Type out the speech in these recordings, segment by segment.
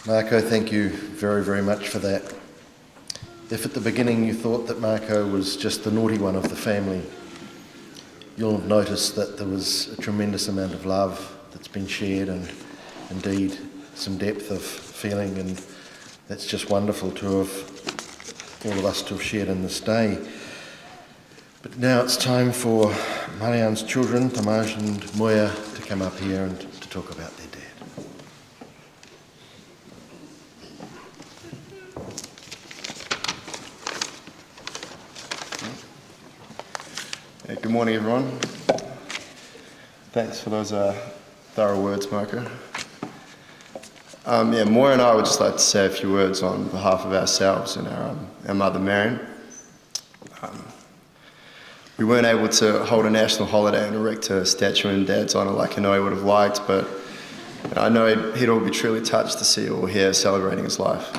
Marco, thank you very, very much for that. If at the beginning you thought that Marco was just the naughty one of the family, you'll have noticed that there was a tremendous amount of love that's been shared and indeed some depth of feeling, and that's just wonderful to have, all of us to have shared in this day. But now it's time for Marjan's children, Tamaj and Moya, to come up here and to talk about their dad. Good morning, everyone. Thanks for those thorough words, Marco. Moya and I would just like to say a few words on behalf of ourselves and our mother, Marjan. We weren't able to hold a national holiday and erect a statue in Dad's honour like I know he would have liked, but I know he'd all be truly touched to see you all here celebrating his life.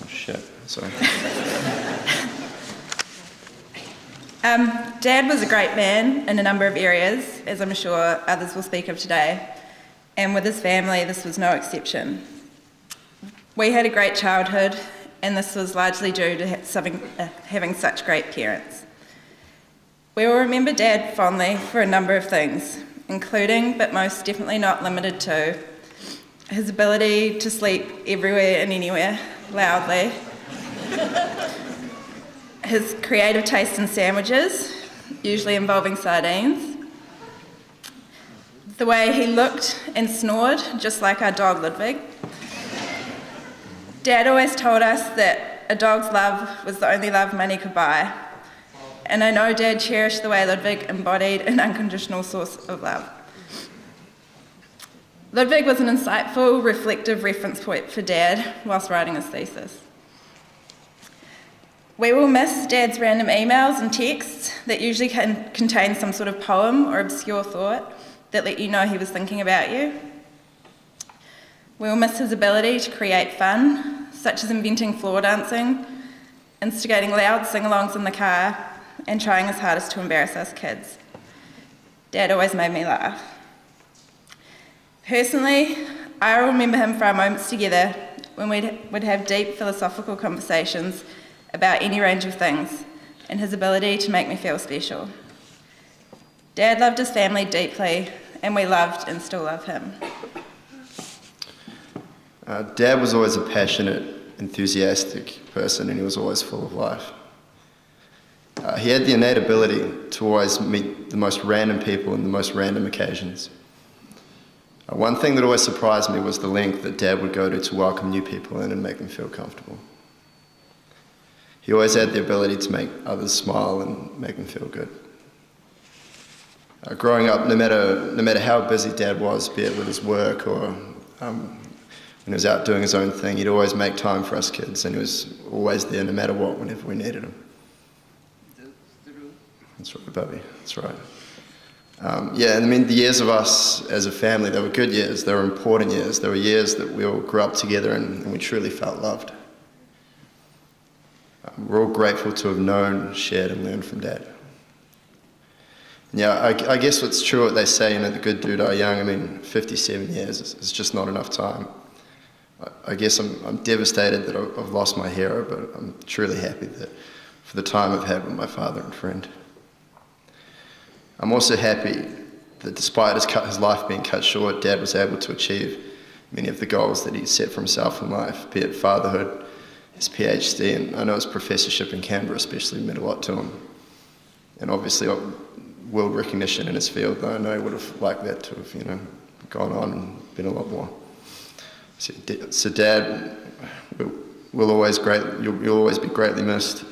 Oh, shit, sorry. Dad was a great man in a number of areas, as I'm sure others will speak of today, and with his family this was no exception. We had a great childhood, and this was largely due to having such great parents. We will remember Dad fondly for a number of things, including, but most definitely not limited to, his ability to sleep everywhere and anywhere, loudly, his creative taste in sandwiches, usually involving sardines, the way he looked and snored, just like our dog Ludwig. Dad always told us that a dog's love was the only love money could buy, and I know Dad cherished the way Ludwig embodied an unconditional source of love. Ludwig was an insightful, reflective reference point for Dad whilst writing his thesis. We will miss Dad's random emails and texts that usually contain some sort of poem or obscure thought that let you know he was thinking about you. We will miss his ability to create fun, such as inventing floor dancing, instigating loud sing-alongs in the car, and trying his hardest to embarrass us kids. Dad always made me laugh. Personally, I remember him for our moments together when we'd have deep philosophical conversations about any range of things, and his ability to make me feel special. Dad loved his family deeply, and we loved and still love him. Dad was always a passionate, enthusiastic person, and he was always full of life. He had the innate ability to always meet the most random people in the most random occasions. One thing that always surprised me was the length that Dad would go to welcome new people in and make them feel comfortable. He always had the ability to make others smile and make them feel good. Growing up, no matter how busy Dad was, be it with his work or when he was out doing his own thing, he'd always make time for us kids, and he was always there no matter what, whenever we needed him. That's right, Bubby, that's right. The years of us as a family, they were good years, they were important years, they were years that we all grew up together and we truly felt loved. We're all grateful to have known, shared and learned from Dad. Yeah, I guess what's true what they say, the good do die young. 57 years is just not enough time. I guess I'm devastated that I've lost my hero, but I'm truly happy that for the time I've had with my father and friend. I'm also happy that despite his life being cut short, Dad was able to achieve many of the goals that he set for himself in life, be it fatherhood, his PhD, and I know his professorship in Canberra especially meant a lot to him. And obviously world recognition in his field, though I know he would have liked that to have, gone on and been a lot more. So Dad, you'll always be greatly missed,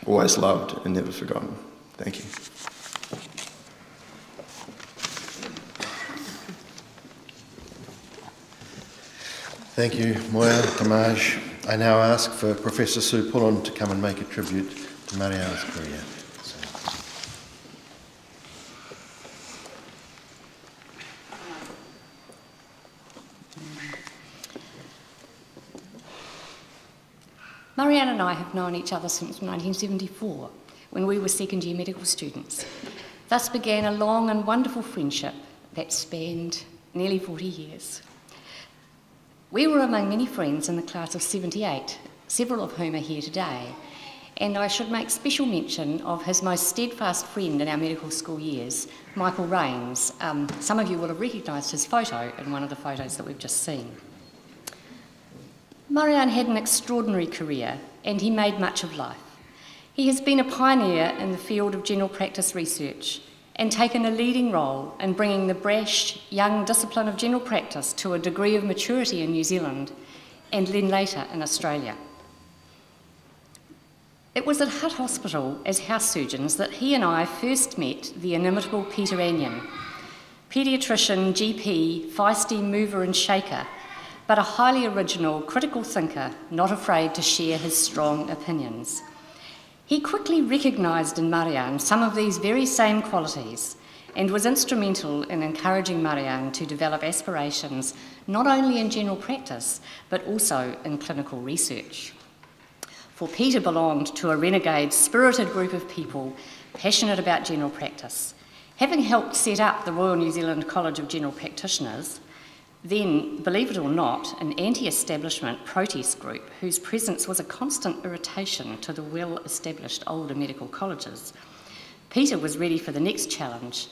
always loved and never forgotten. Thank you. Thank you, Moya, Tamaj. I now ask for Professor Sue Pullen to come and make a tribute to Marjan's career. Marjan and I have known each other since 1974, when we were second-year medical students. Thus began a long and wonderful friendship that spanned nearly 40 years. We were among many friends in the class of 78, several of whom are here today, and I should make special mention of his most steadfast friend in our medical school years, Michael Rains. Some of you will have recognised his photo in one of the photos that we've just seen. Marjan had an extraordinary career, and he made much of life. He has been a pioneer in the field of general practice research and taken a leading role in bringing the brash, young discipline of general practice to a degree of maturity in New Zealand and then later in Australia. It was at Hutt Hospital as house surgeons that he and I first met the inimitable Peter Anion, paediatrician, GP, feisty mover and shaker, but a highly original, critical thinker, not afraid to share his strong opinions. He quickly recognised in Marjan some of these very same qualities and was instrumental in encouraging Marjan to develop aspirations not only in general practice but also in clinical research. For Peter belonged to a renegade, spirited group of people passionate about general practice. Having helped set up the Royal New Zealand College of General Practitioners, then, believe it or not, an anti-establishment protest group whose presence was a constant irritation to the well-established older medical colleges, Peter was ready for the next challenge,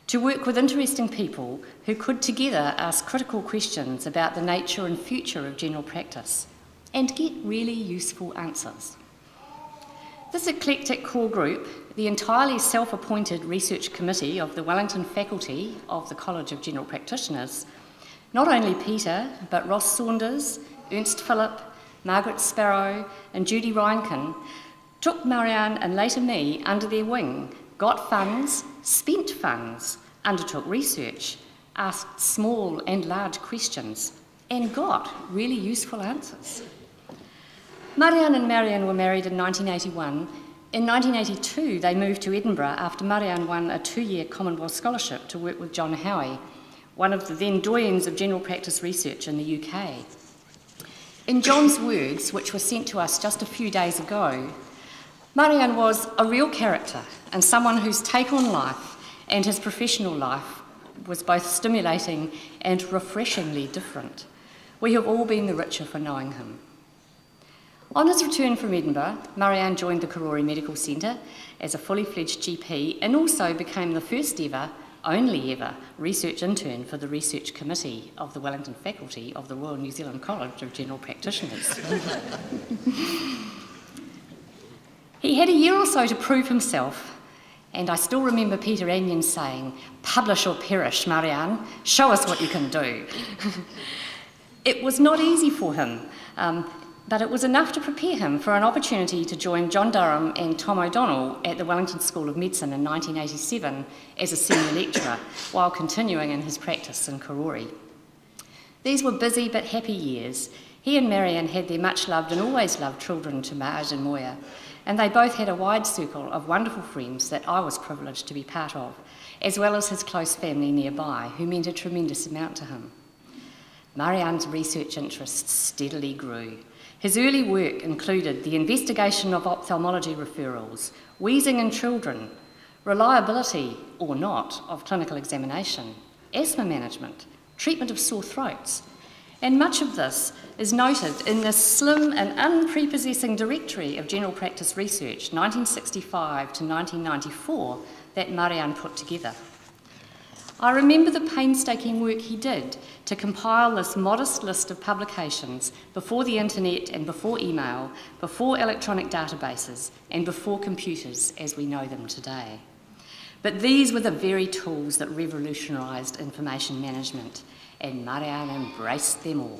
to work with interesting people who could together ask critical questions about the nature and future of general practice and get really useful answers. This eclectic core group, the entirely self-appointed research committee of the Wellington faculty of the College of General Practitioners, not only Peter, but Ross Saunders, Ernst Phillip, Margaret Sparrow and Judy Reinken took Marjan and later me under their wing, got funds, spent funds, undertook research, asked small and large questions, and got really useful answers. Marjan and Marian were married in 1981. In 1982, they moved to Edinburgh after Marjan won a 2-year Commonwealth Scholarship to work with John Howie, one of the then doyens of general practice research in the UK. In John's words, which were sent to us just a few days ago, Marjan was a real character and someone whose take on life and his professional life was both stimulating and refreshingly different. We have all been the richer for knowing him. On his return from Edinburgh, Marjan joined the Karori Medical Centre as a fully fledged GP and also became the first ever, only ever, research intern for the research committee of the Wellington faculty of the Royal New Zealand College of General Practitioners. He had a year or so to prove himself, and I still remember Peter Anion saying, "Publish or perish, Marjan, show us what you can do." It was not easy for him, but it was enough to prepare him for an opportunity to join John Durham and Tom O'Donnell at the Wellington School of Medicine in 1987 as a senior lecturer, while continuing in his practice in Karori. These were busy but happy years. He and Marjan had their much-loved and always loved children, Tamaj and Moya, and they both had a wide circle of wonderful friends that I was privileged to be part of, as well as his close family nearby, who meant a tremendous amount to him. Marjan's research interests steadily grew. His early work included the investigation of ophthalmology referrals, wheezing in children, reliability, or not, of clinical examination, asthma management, treatment of sore throats, and much of this is noted in the slim and unprepossessing Directory of General Practice Research, 1965 to 1994, that Marjan put together. I remember the painstaking work he did to compile this modest list of publications before the internet and before email, before electronic databases, and before computers as we know them today. But these were the very tools that revolutionised information management, and Marjan embraced them all.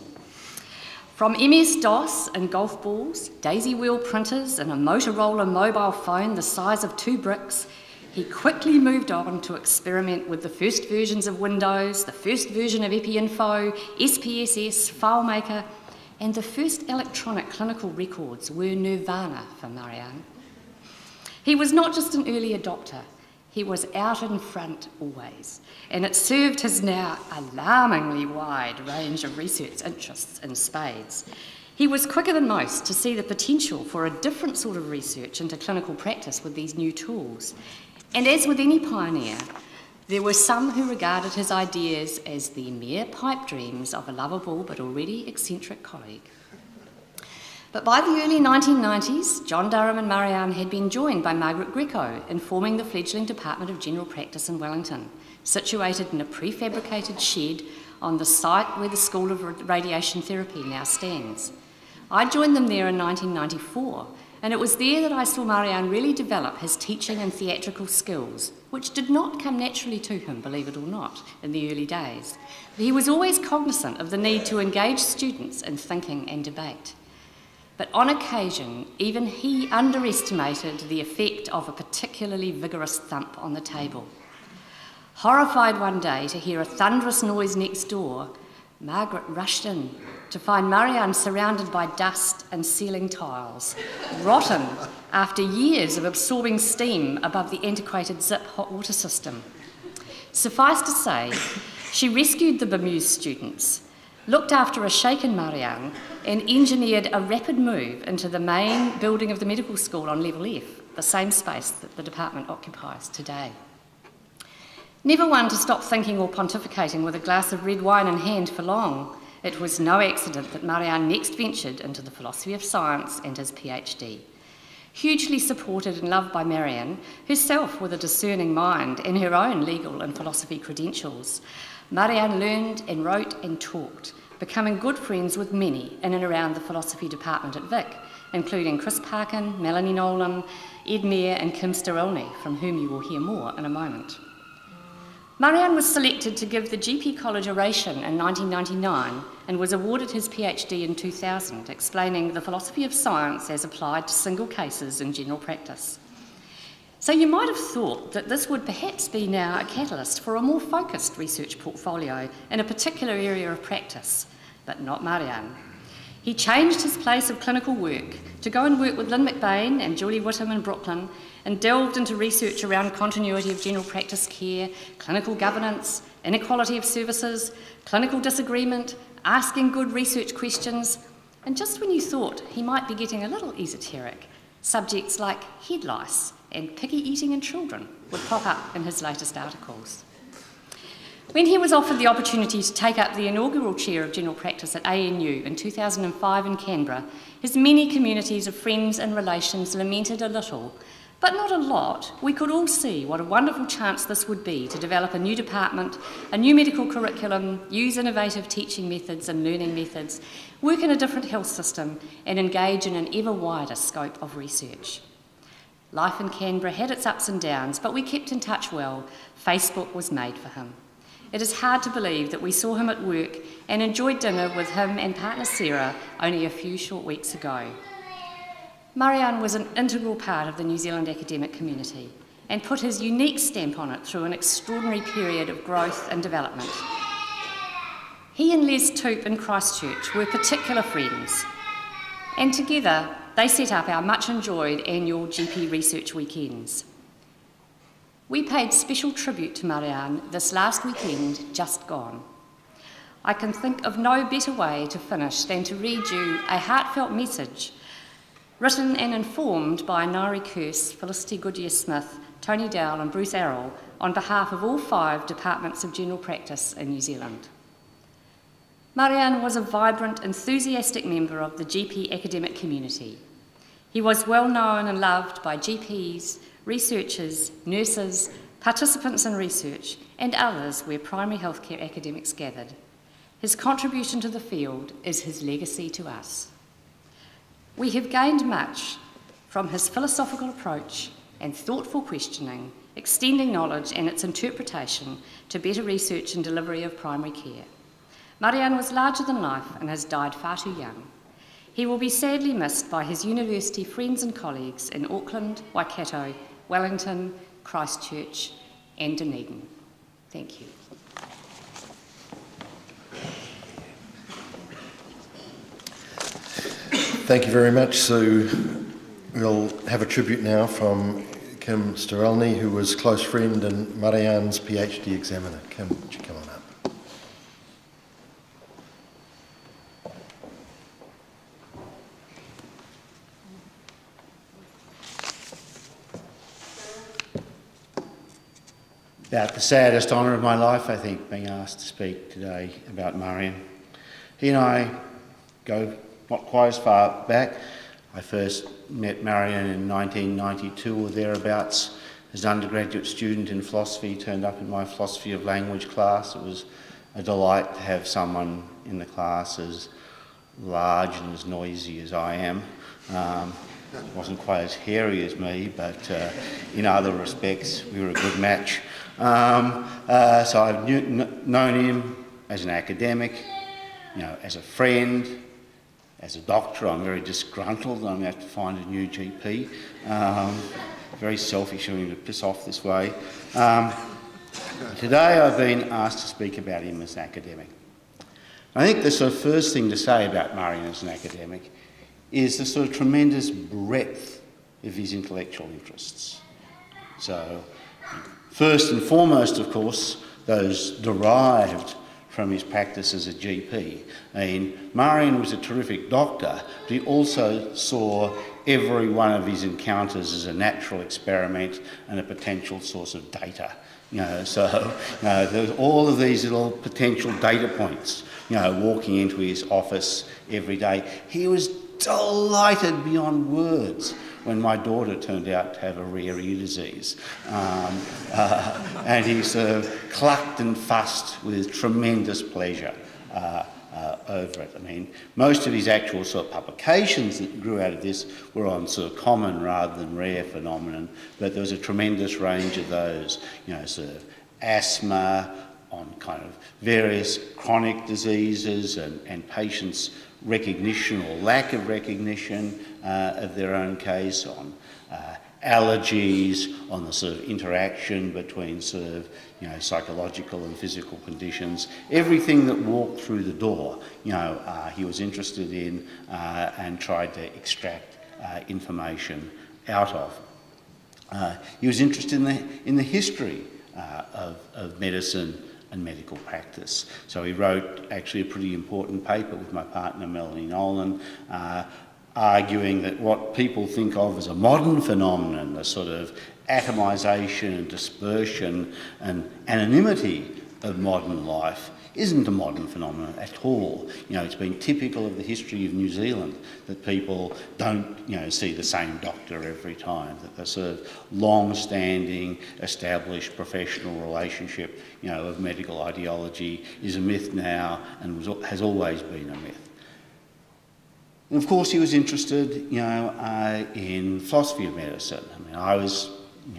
From MS-DOS and golf balls, daisy wheel printers, and a Motorola mobile phone the size of 2 bricks, he quickly moved on to experiment with the first versions of Windows, the first version of EpiInfo, SPSS, FileMaker, and the first electronic clinical records were nirvana for Marjan. He was not just an early adopter, he was out in front always, and it served his now alarmingly wide range of research interests in spades. He was quicker than most to see the potential for a different sort of research into clinical practice with these new tools. And as with any pioneer, There were some who regarded his ideas as the mere pipe dreams of a lovable but already eccentric colleague. But by the early 1990s, John Durham and Marjan had been joined by Margaret Greco in forming the fledgling Department of General Practice in Wellington, situated in a prefabricated shed on the site where the School of Radiation Therapy now stands. I joined them there in 1994, and it was there that I saw Marjan really develop his teaching and theatrical skills, which did not come naturally to him, believe it or not, in the early days. He was always cognizant of the need to engage students in thinking and debate. But on occasion, even he underestimated the effect of a particularly vigorous thump on the table. Horrified one day to hear a thunderous noise next door, Margaret rushed in to find Marjan surrounded by dust and ceiling tiles, rotten after years of absorbing steam above the antiquated Zip hot water system. Suffice to say, she rescued the bemused students, looked after a shaken Marjan, and engineered a rapid move into the main building of the medical school on level F, the same space that the department occupies today. Never one to stop thinking or pontificating with a glass of red wine in hand for long, it was no accident that Marjan next ventured into the philosophy of science and his PhD. Hugely supported and loved by Marjan, herself with a discerning mind and her own legal and philosophy credentials, Marjan learned and wrote and talked, becoming good friends with many in and around the philosophy department at Vic, including Chris Parkin, Melanie Nolan, Ed Mayer and Kim Sterilny, from whom you will hear more in a moment. Marjan was selected to give the GP College oration in 1999 and was awarded his PhD in 2000, explaining the philosophy of science as applied to single cases in general practice. So you might have thought that this would perhaps be now a catalyst for a more focused research portfolio in a particular area of practice, but not Marjan. He changed his place of clinical work to go and work with Lynn McBain and Julie Whittam in Brooklyn and delved into research around continuity of general practice care, clinical governance, inequality of services, clinical disagreement, asking good research questions, and just when you thought he might be getting a little esoteric, subjects like head lice and picky eating in children would pop up in his latest articles. When he was offered the opportunity to take up the inaugural chair of general practice at ANU in 2005 in Canberra, his many communities of friends and relations lamented a little, but not a lot. We could all see what a wonderful chance this would be to develop a new department, a new medical curriculum, use innovative teaching methods and learning methods, work in a different health system, and engage in an ever wider scope of research. Life in Canberra had its ups and downs, but we kept in touch well. Facebook was made for him. It is hard to believe that we saw him at work and enjoyed dinner with him and partner Sarah only a few short weeks ago. Marjan was an integral part of the New Zealand academic community and put his unique stamp on it through an extraordinary period of growth and development. He and Les Toop in Christchurch were particular friends, and together they set up our much enjoyed annual GP research weekends. We paid special tribute to Marjan this last weekend just gone. I can think of no better way to finish than to read you a heartfelt message written and informed by Nari Curse, Felicity Goodyear-Smith, Tony Dowell and Bruce Arrell on behalf of all 5 departments of general practice in New Zealand. Marjan was a vibrant, enthusiastic member of the GP academic community. He was well known and loved by GPs, researchers, nurses, participants in research, and others where primary healthcare academics gathered. His contribution to the field is his legacy to us. We have gained much from his philosophical approach and thoughtful questioning, extending knowledge and its interpretation to better research and delivery of primary care. Marjan was larger than life and has died far too young. He will be sadly missed by his university friends and colleagues in Auckland, Waikato, Wellington, Christchurch and Dunedin. Thank you. Thank you very much, Sue. We'll have a tribute now from Kim Sterilny, who was close friend and Marjan's PhD examiner. Kim, would you come on up? about the saddest honour of my life, I think, being asked to speak today about Marjan. He and I go not quite as far back. I first met Marjan in 1992 or thereabouts as an undergraduate student in philosophy, turned up in my philosophy of language class. It was a delight to have someone in the class as large and as noisy as I am. Wasn't quite as hairy as me, but in other respects we were a good match. So I've known him as an academic, as a friend, as a doctor. I'm very disgruntled and I'm going to have to find a new GP. Very selfish of him to piss off this way. Today I've been asked to speak about him as an academic. I think the sort of first thing to say about Marjan as an academic is the sort of tremendous breadth of his intellectual interests. So, first and foremost, of course, those derived from his practice as a GP. I mean, Marjan was a terrific doctor, but he also saw every one of his encounters as a natural experiment and a potential source of data. There's all of these little potential data points, walking into his office every day. He was delighted beyond words when my daughter turned out to have a rare ear disease. And he sort of clucked and fussed with tremendous pleasure over it. I mean, most of his actual sort of publications that grew out of this were on sort of common rather than rare phenomenon, but there was a tremendous range of those, sort of asthma, on kind of various chronic diseases and patients' recognition or lack of recognition of their own case, on allergies, on the sort of interaction between sort of, psychological and physical conditions. Everything that walked through the door, he was interested in and tried to extract information out of. He was interested in the history of medicine and medical practice. So he wrote actually a pretty important paper with my partner Melanie Nolan, arguing that what people think of as a modern phenomenon, the sort of atomisation and dispersion and anonymity of modern life, isn't a modern phenomenon at all. It's been typical of the history of New Zealand that people don't, see the same doctor every time, that the sort of long-standing, established professional relationship, of medical ideology is a myth now and has always been a myth. And of course he was interested, in philosophy of medicine. I mean, I was,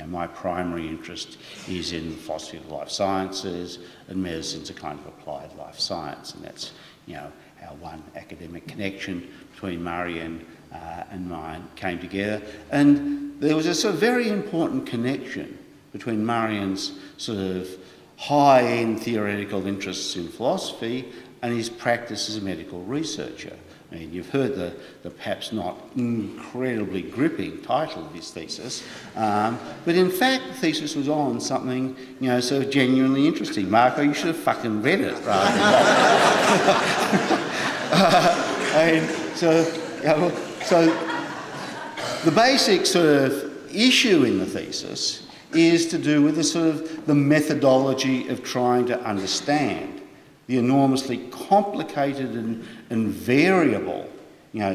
my primary interest is in philosophy of life sciences, and medicine's a kind of applied life science, and that's, our one academic connection between Marjan and mine came together. And there was a sort of very important connection between Marjan's sort of high-end theoretical interests in philosophy and his practice as a medical researcher. I mean, you've heard the perhaps not incredibly gripping title of his thesis, but in fact the thesis was on something, sort of genuinely interesting. Marco, you should have fucking read it rather than so the basic sort of issue in the thesis is to do with the sort of the methodology of trying to understand the enormously complicated and variable,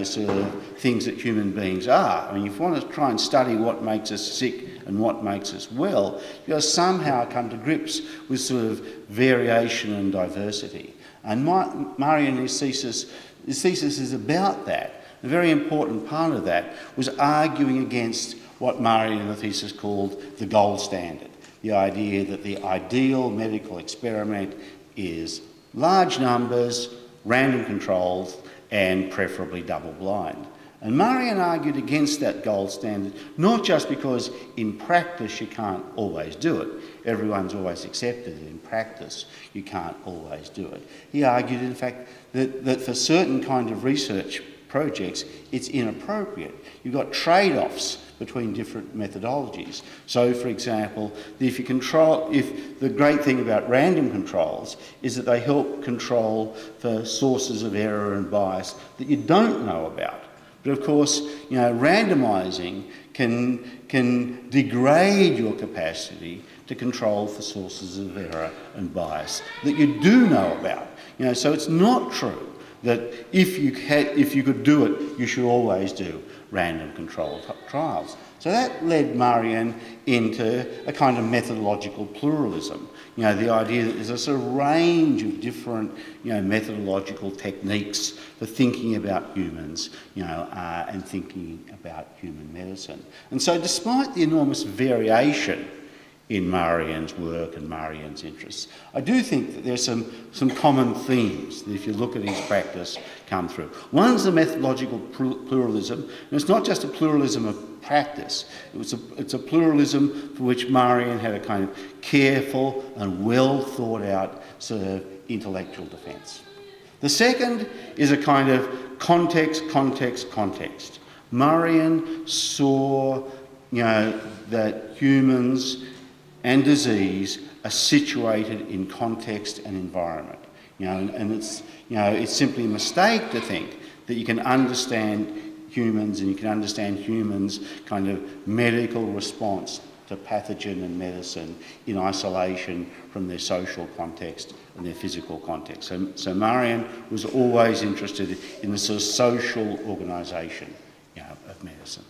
sort of things that human beings are. I mean, if you want to try and study what makes us sick and what makes us well, you've got to somehow come to grips with sort of variation and diversity. And Marjan, his thesis is about that. A very important part of that was arguing against what Marjan in the thesis called the gold standard, the idea that the ideal medical experiment is large numbers, random controls, and preferably double-blind. And Marjan argued against that gold standard, not just because in practice you can't always do it. Everyone's always accepted that in practice you can't always do it. He argued, in fact, that for certain kind of research projects, it's inappropriate. You've got trade-offs between different methodologies. So, for example, if the great thing about random controls is that they help control for sources of error and bias that you don't know about. But of course, randomising can degrade your capacity to control for sources of error and bias that you do know about. So it's not true that if you could do it, you should always do random controlled trials. So that led Marjan into a kind of methodological pluralism. The idea that there's a sort of range of different, methodological techniques for thinking about humans, and thinking about human medicine. And so despite the enormous variation in Marjan's work and Marjan's interests, I do think that there's some common themes that if you look at his practice come through. One's the methodological pluralism, and it's not just a pluralism of practice, it's a pluralism for which Marjan had a kind of careful and well thought out sort of intellectual defence. The second is a kind of context. Marjan saw, that humans and disease are situated in context and environment. And it's simply a mistake to think that you can understand humans and you can understand humans' kind of medical response to pathogen and medicine in isolation from their social context and their physical context. So Marjan was always interested in the sort of social organisation, of medicine.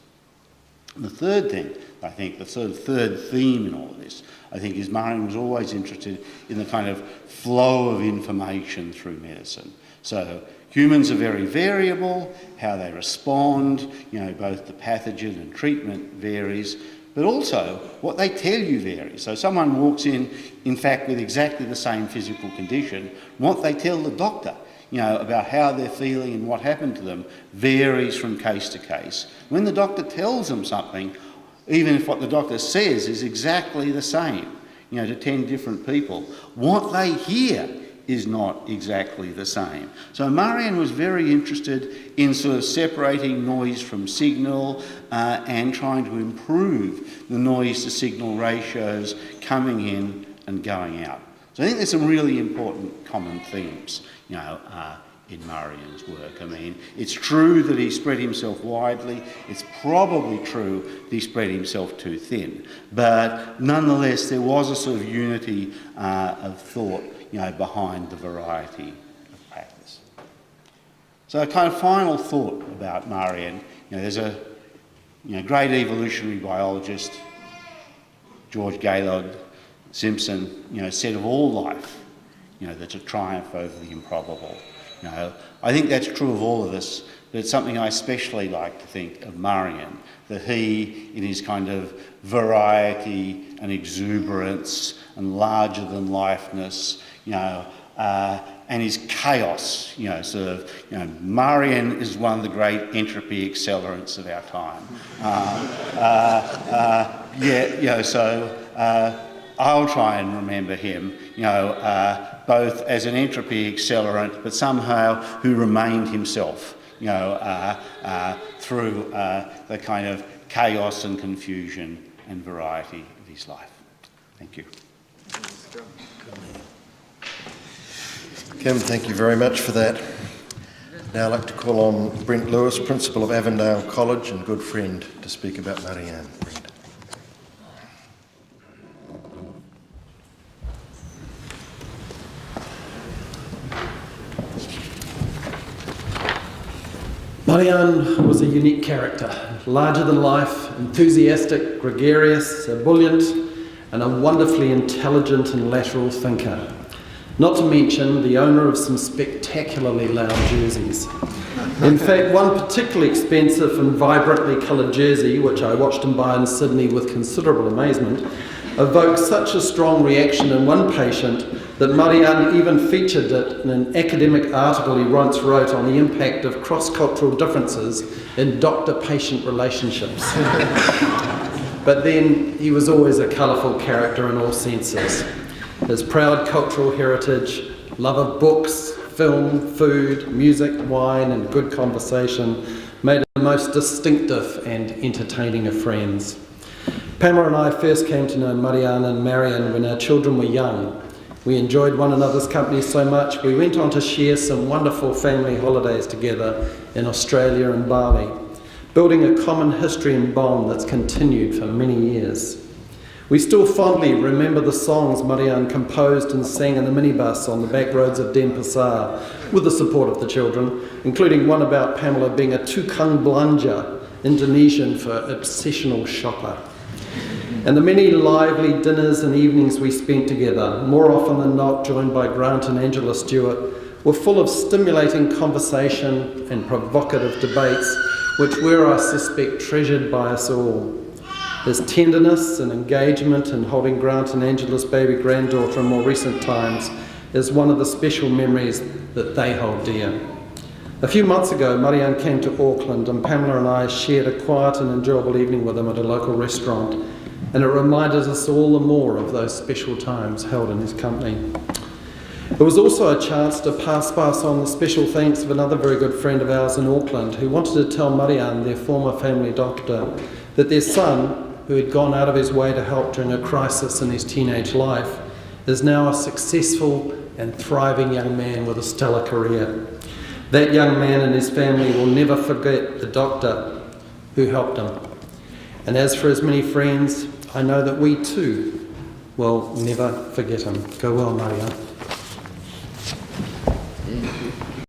And the third thing, I think, the sort of third theme in all of this, I think, is Marjan was always interested in the kind of flow of information through medicine. So humans are very variable, how they respond, both to pathogen and treatment varies, but also what they tell you varies. So someone walks in fact, with exactly the same physical condition, what they tell the doctor, about how they're feeling and what happened to them varies from case to case. When the doctor tells them something, even if what the doctor says is exactly the same, to 10 different people, what they hear is not exactly the same. So Marjan was very interested in sort of separating noise from signal and trying to improve the noise to signal ratios coming in and going out. So I think there's some really important common themes, in Marjan's work. I mean, it's true that he spread himself widely. It's probably true that he spread himself too thin. But nonetheless, there was a sort of unity of thought, behind the variety of practice. So a kind of final thought about Marjan. There's a great evolutionary biologist, George Gaylord Simpson, said of all life, that's a triumph over the improbable. I think that's true of all of us, but it's something I especially like to think of Marjan, that he, in his kind of variety and exuberance and larger-than-lifeness, and his chaos, Marjan is one of the great entropy accelerants of our time. I'll try and remember him, both as an entropy accelerant, but somehow who remained himself, through the kind of chaos and confusion and variety of his life. Thank you. Kim, thank you very much for that. Now I'd like to call on Brent Lewis, Principal of Avondale College and good friend, to speak about Marjan. Brent. Marjan was a unique character, larger than life, enthusiastic, gregarious, ebullient, and a wonderfully intelligent and lateral thinker. Not to mention the owner of some spectacularly loud jerseys. In fact, one particularly expensive and vibrantly coloured jersey, which I watched him buy in Sydney with considerable amazement, evoked such a strong reaction in one patient that Marjan even featured it in an academic article he once wrote on the impact of cross-cultural differences in doctor-patient relationships. But then he was always a colourful character in all senses. His proud cultural heritage, love of books, film, food, music, wine and good conversation made him the most distinctive and entertaining of friends. Pamela and I first came to know Marjan and Marion when our children were young. We enjoyed one another's company so much we went on to share some wonderful family holidays together in Australia and Bali, building a common history and bond that's continued for many years. We still fondly remember the songs Marjan composed and sang in the minibus on the back roads of Denpasar with the support of the children, including one about Pamela being a tukang belanja, Indonesian for obsessional shopper. And the many lively dinners and evenings we spent together, more often than not joined by Grant and Angela Stewart, were full of stimulating conversation and provocative debates, which were, I suspect, treasured by us all. His tenderness and engagement in holding Grant and Angela's baby granddaughter in more recent times is one of the special memories that they hold dear. A few months ago, Marjan came to Auckland and Pamela and I shared a quiet and enjoyable evening with him at a local restaurant, and it reminded us all the more of those special times held in his company. It was also a chance to pass on the special thanks of another very good friend of ours in Auckland who wanted to tell Marjan, their former family doctor, that their son, who had gone out of his way to help during a crisis in his teenage life, is now a successful and thriving young man with a stellar career. That young man and his family will never forget the doctor who helped him. And as for his many friends, I know that we too will never forget him. Go well, Marjan.